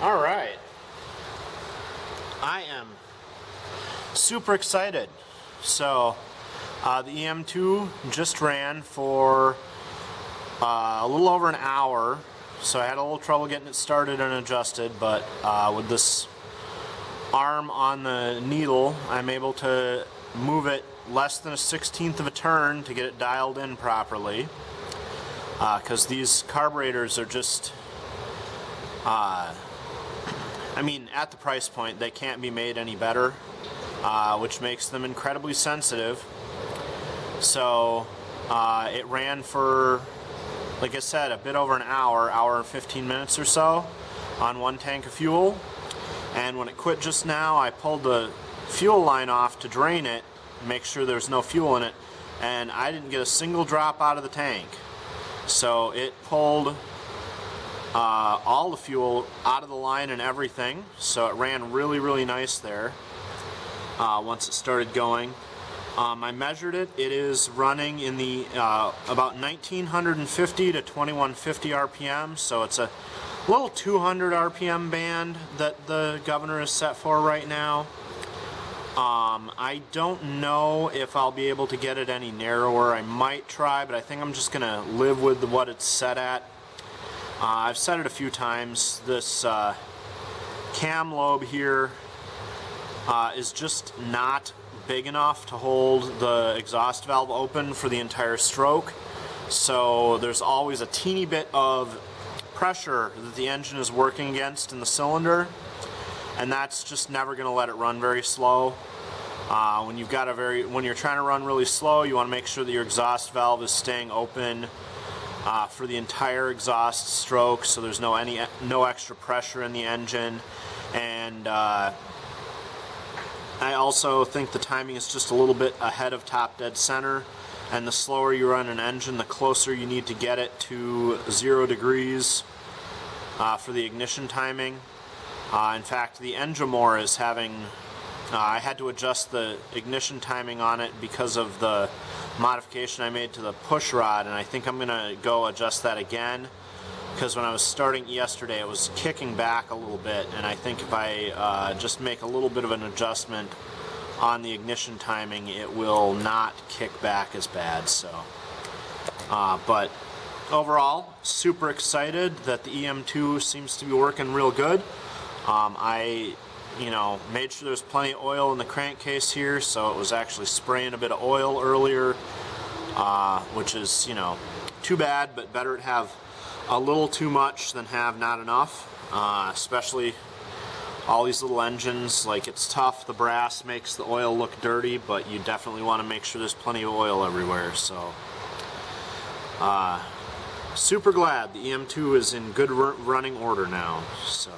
All right. I am super excited. So, the EM2 just ran for a little over an hour. So I had a little trouble getting it started and adjusted, but with this arm on the needle, I'm able to move it less than a 1/16th of a turn to get it dialed in properly. Because these carburetors are just, I mean, at the price point, they can't be made any better, which makes them incredibly sensitive. So it ran for, like I said, a bit over an hour and 15 minutes or so on one tank of fuel. And when it quit just now, I pulled the fuel line off to drain it, make sure there's no fuel in it, and I didn't get a single drop out of the tank. So it pulled all the fuel out of the line and everything, so it ran really nice there once it started going. I measured it. It is running in the about 1950 to 2150 RPM, so it's a little 200 RPM band that the governor is set for right now. I don't know if I'll be able to get it any narrower. I might try, but I think I'm just going to live with what it's set at. I've said it a few times, this cam lobe here is just not big enough to hold the exhaust valve open for the entire stroke. So there's always a teeny bit of pressure that the engine is working against in the cylinder, and that's just never going to let it run very slow. When you're trying to run really slow, you want to make sure that your exhaust valve is staying open for the entire exhaust stroke, so there's no extra pressure in the engine. And I also think the timing is just a little bit ahead of top dead center, and the slower you run an engine, the closer you need to get it to 0 degrees for the ignition timing. In fact, the Engine is having, I had to adjust the ignition timing on it because of the modification I made to the push rod, and I think I'm going to go adjust that again, because when I was starting yesterday it was kicking back a little bit, and I think if I just make a little bit of an adjustment on the ignition timing, it will not kick back as bad. So, but overall, super excited that the EM2 seems to be working real good. I made sure there's plenty of oil in the crankcase here, so it was actually spraying a bit of oil earlier, which is, too bad, but better to have a little too much than have not enough, especially all these little engines. Like, it's tough, the brass makes the oil look dirty, but you definitely want to make sure there's plenty of oil everywhere. So super glad the EM2 is in good running order now. So